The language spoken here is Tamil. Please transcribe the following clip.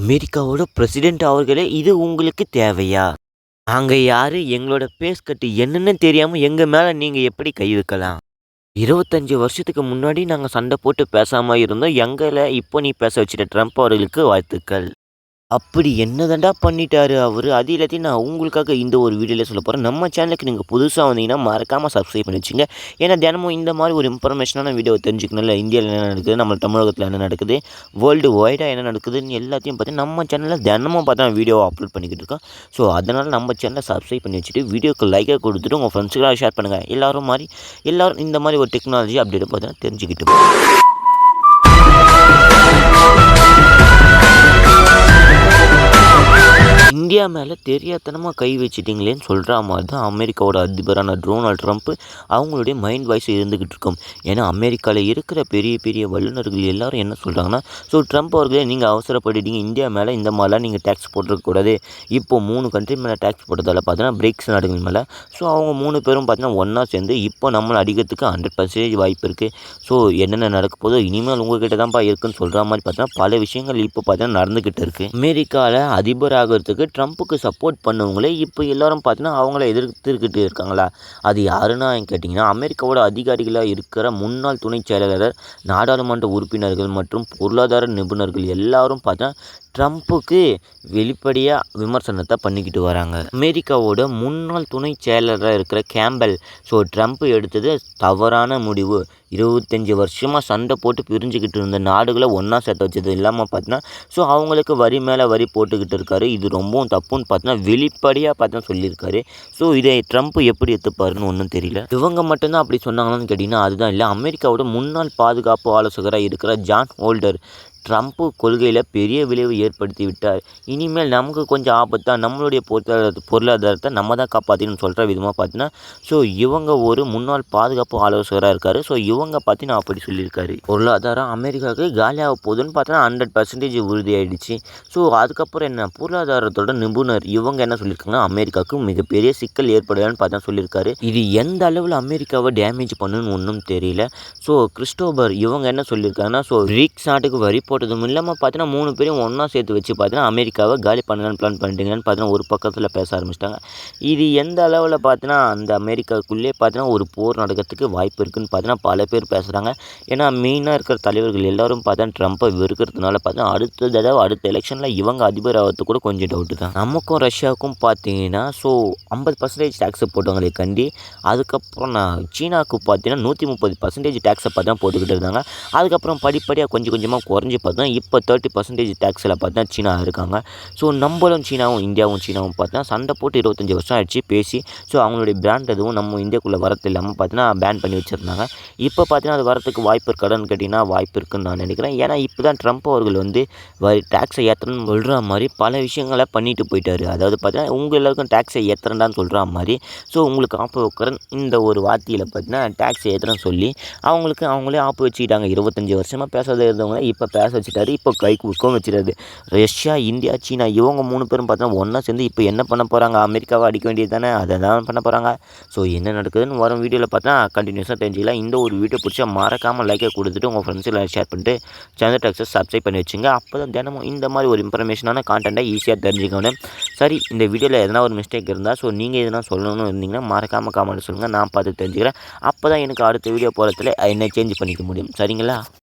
அமெரிக்காவோட பிரசிடென்ட் அவர்களே இது உங்களுக்கு தேவையா? நாங்க யாரு? எங்களோட ஃபேஸ் கட்டு என்னன்னு தெரியாம எங்க மேல நீங்க எப்படி கை வைக்கலாம்? 25 வருஷத்துக்கு முன்னாடி நாங்க சண்டை போட்டு பேசாம இருந்தோம். எங்கள இப்போ நீ பேச வச்சுட்ட. ட்ரம்ப் அவர்களுக்கு வாழ்த்துக்கள். அப்படி என்னதான்டா பண்ணிட்டாரு அவரு? அது எல்லாத்தையும் நான் உங்களுக்காக இந்த ஒரு வீடியோல சொல்லப் போறேன். நம்ம சேனலுக்கு நீங்க புதுசா வந்தீங்கன்னா மறக்காம சப்ஸ்கிரைப் பண்ணி வச்சுங்க. ஏன்னா தினமும் இந்த மாதிரி ஒரு இன்ஃபர்மேஷனான வீடியோ தெரிஞ்சுக்கணும்ல. இந்தியால என்ன நடக்குது, நம்ம தமிழகத்துல என்ன நடக்குது, வேர்ல்டு வைடா என்ன நடக்குதுன்னு எல்லாத்தையும் பார்த்து நம்ம சேனல்ல தினமும் பார்த்தா வீடியோ அப்லோட் பண்ணிக்கிட்டு இருக்கோம். ஸோ அதனால நம்ம சேனலை சப்ஸ்கிரைப் பண்ணி வச்சுட்டு வீடியோக்கு லைக்கை கொடுத்துட்டு உங்கள் ஃப்ரெண்ட்ஸுக்கெல்லாம் ஷேர் பண்ணுங்க. எல்லாரும் இந்த மாதிரி ஒரு டெக்னாலஜி அப்டேட் பார்த்தீங்கன்னா தெரிஞ்சுக்கிட்டு இந்தியா மேலே தெரியாத்தனமாக கை வச்சிட்டிங்களேன்னு சொல்கிற மாதிரி தான் அமெரிக்காவோட அதிபரான டொனால்ட் ட்ரம்ப் அவங்களுடைய மைண்ட் வாய்ஸ் இருந்துக்கிட்டு இருக்கும். ஏன்னா அமெரிக்காவில் இருக்கிற பெரிய பெரிய வல்லுநர்கள் எல்லாரும் என்ன சொல்கிறாங்கன்னா, ஸோ ட்ரம்ப் அவர்களே நீங்கள் அவசரப்பட்டுட்டீங்க, இந்தியா மேலே இந்த மாதிரிலாம் நீங்கள் டேக்ஸ் போட்டிருக்கக்கூடாது. இப்போது 3 கண்ட்ரி மேலே டேக்ஸ் போட்டதால் பார்த்தீங்கன்னா பிரிக்ஸ் நாடுகள் மேலே ஸோ அவங்க 3 பேரும் பார்த்தீங்கன்னா ஒன்றா சேர்ந்து இப்போ நம்மளை அடிக்கிறதுக்கு 100% வாய்ப்பு இருக்குது. ஸோ என்னென்ன நடக்க போதோ இனிமேல் உங்ககிட்ட தான்ப்பா இருக்குன்னு சொல்கிற மாதிரி பார்த்தீங்கன்னா பல விஷயங்கள் இப்போ பார்த்தீங்கன்னா நடந்துக்கிட்டு இருக்குது. அமெரிக்காவில் அதிபர் ஆகிறதுக்கு ட்ரம்ப்புக்கு சப்போர்ட் பண்ணவங்களே இப்போ எல்லாரும் பார்த்தீங்கன்னா அவங்கள எதிர்த்துக்கிட்டு இருக்காங்களா? அது யாருன்னா கேட்டிங்கன்னா, அமெரிக்காவோட அதிகாரிகளாக இருக்கிற முன்னாள் துணைச் செயலாளர், நாடாளுமன்ற உறுப்பினர்கள் மற்றும் பொருளாதார நிபுணர்கள் எல்லாரும் பார்த்தா ட்ரம்ப்புக்கு வெளிப்படையாக விமர்சனத்தை பண்ணிக்கிட்டு வராங்க. அமெரிக்காவோட முன்னாள் துணை செயலராக இருக்கிற கேம்பல், ஸோ ட்ரம்ப் எடுத்தது தவறான முடிவு. 25 வருஷமாக சண்டை போட்டு பிரிஞ்சுக்கிட்டு இருந்த நாடுகளை ஒன்றா சேர்த்து வச்சது இல்லாமல் பார்த்தீங்கன்னா, ஸோ அவங்களுக்கு வரி மேலே வரி போட்டுக்கிட்டு இருக்காரு. இது ரொம்பவும் தப்புன்னு பார்த்தீங்கன்னா வெளிப்படையாக பார்த்தீங்கன்னா சொல்லியிருக்காரு. ஸோ இதை ட்ரம்ப் எப்படி எடுத்துப்பாருன்னு ஒன்றும் தெரியல. இவங்க மட்டும்தான் அப்படி சொன்னாங்கன்னு கேட்டிங்கன்னா அதுதான் இல்லை. அமெரிக்காவோட முன்னாள் பாதுகாப்பு ஆலோசகராக இருக்கிற ஜான் ஹோல்டர் ட்ரம்ப் கொள்கையில் பெரிய விளைவு ஏற்படுத்தி விட்டார். இனிமேல் நமக்கு கொஞ்சம் ஆபத்தாக நம்மளுடைய பொருளாதாரத்தை நம்ம தான் காப்பாற்றணும்னு சொல்கிற விதமாக பார்த்தீங்கன்னா, ஸோ இவங்க ஒரு முன்னாள் பாதுகாப்பு ஆலோசகராக இருக்கார். ஸோ இவங்க பார்த்தீங்கன்னா அப்படி சொல்லியிருக்காரு. பொருளாதாரம் அமெரிக்காவுக்கு காலியாக போகுதுன்னு பார்த்தீங்கன்னா 100% உறுதியாயிடுச்சு. ஸோ அதுக்கப்புறம் என்ன, பொருளாதாரத்தோட நிபுணர் இவங்க என்ன சொல்லியிருக்காங்க, அமெரிக்காவுக்கு மிகப்பெரிய சிக்கல் ஏற்படுதான்னு பார்த்தா சொல்லியிருக்காரு. இது எந்த அளவில் அமெரிக்காவை டேமேஜ் பண்ணுன்னு ஒன்றும் தெரியல. ஸோ கிறிஸ்டோபர் இவங்க என்ன சொல்லியிருக்காங்கன்னா, ஸோ பிரிக்ஸ் நாட்டுக்கு வரி போட்டதும் இல்லாமல் பார்த்தீங்கன்னா 3 பேரையும் ஒன்றா சேர்த்து வச்சு பார்த்தீங்கன்னா அமெரிக்காவை காலி பண்ணலான்னு பிளான் பண்ணிட்டீங்கன்னு பார்த்தீங்கன்னா ஒரு பக்கத்தில் பேச ஆரம்பிச்சிட்டாங்க. இது எந்த அளவில் பார்த்தீங்கன்னா அந்த அமெரிக்காவுக்குள்ளே பார்த்தீங்கன்னா ஒரு போர் நடக்கிறதுக்கு வாய்ப்பு இருக்குதுன்னு பார்த்தீங்கன்னா பல பேர் பேசுகிறாங்க. ஏன்னா மெயினாக இருக்கிற தலைவர்கள் எல்லாரும் பார்த்தீங்கன்னா ட்ரம்ப்பை வெறுக்கிறதுனால பார்த்தீங்கன்னா அடுத்த எலெக்ஷனில் இவங்க அதிபர் ஆகிறது கூட கொஞ்சம் டவுட்டு தான். நமக்கும் ரஷ்யாவுக்கும் பார்த்தீங்கன்னா ஸோ 50% டேக்ஸை போட்டவங்களே கண்டி, அதுக்கப்புறம் சீனாவுக்கு பார்த்தீங்கன்னா 130% டேக்ஸை பார்த்தா போட்டுக்கிட்டு இருந்தாங்க. அதுக்கப்புறம் படிப்படியாக கொஞ்சம் கொஞ்சமாக குறைஞ்சி பார்த்தா இப்போ 30% டேக்ஸில் பார்த்தா சீனா இருக்காங்க. ஸோ நம்மளும் சீனாவும் இந்தியாவும் சீனாவும் பார்த்தா சண்டை போட்டு 25 வருஷம் ஆயிடுச்சு பேசி. ஸோ அவங்களுடைய பிராண்ட் எதுவும் நம்ம இந்தியாவுக்குள்ளே வரது இல்லாமல் பார்த்தீங்கன்னா பேன் பண்ணி வச்சுருந்தாங்க. இப்போ பார்த்தீங்கன்னா அது வரத்துக்கு வாய்ப்பு இருக்கான்னு கேட்டிங்கன்னா வாய்ப்பு இருக்குன்னு நான் நினைக்கிறேன். ஏன்னா இப்போ தான் ட்ரம்ப் அவர்கள் வந்து டேக்ஸை ஏற்றணும்னு சொல்கிற மாதிரி பல விஷயங்களை பண்ணிட்டு போயிட்டார். அதாவது பார்த்தீங்கன்னா உங்கள் எல்லாருக்கும் டேக்ஸை ஏற்றுறேன்டான்னு சொல்கிற மாதிரி, ஸோ உங்களுக்கு ஆப்பு வைக்கிறேன் இந்த ஒரு வார்த்தையில் பார்த்தீங்கன்னா டேக்ஸை ஏற்றுறேன்னு சொல்லி அவங்களே ஆப்பு வச்சுக்கிட்டாங்க. 25 வருஷமாக பேசாத இருந்தவங்கள இப்போ பேச வச்சுட்டாரு. இப்போ கைக்கு உட்கவும் வச்சுட்டாரு. ரஷ்யா, இந்தியா, சீனா இவங்க 3 பேரும் பார்த்தா ஒன்றா சேர்ந்து இப்போ என்ன பண்ண போகிறாங்க, அமெரிக்காவை அடிக்க வேண்டியது தானே, அதை தான் பண்ண போகிறாங்க. ஸோ என்ன நடக்குதுன்னு வரும் வீடியோவில் பார்த்தா கண்டினியூஸாக தெரிஞ்சுக்கலாம். இந்த ஒரு வீடியோ பிடிச்சா மறக்காமல் லைக்கை கொடுத்துட்டு உங்கள் ஃப்ரெண்ட்ஸில் ஷேர் பண்ணிட்டு சேனல் டாக்ஸை சப்ஸ்கிரைப் பண்ணி வச்சுங்க. அப்போ தான் தினமும் இந்த மாதிரி ஒரு இன்ஃபர்மேஷனான கான்டென்ட்டை ஈஸியாக தெரிஞ்சுக்கணும். சரி, இந்த வீடியோவில் எதனா ஒரு மிஸ்டேக் இருந்தால் ஸோ நீங்கள் எதனா சொல்லணும்னு இருந்தீங்கன்னா மறக்காமல் கமெண்ட் சொல்லுங்கள். நான் பார்த்து தெரிஞ்சுக்கிறேன். அப்போ தான் எனக்கு அடுத்த வீடியோ போகிறதுல என்ன சேஞ்ச் பண்ணிக்க முடியும். சரிங்களா?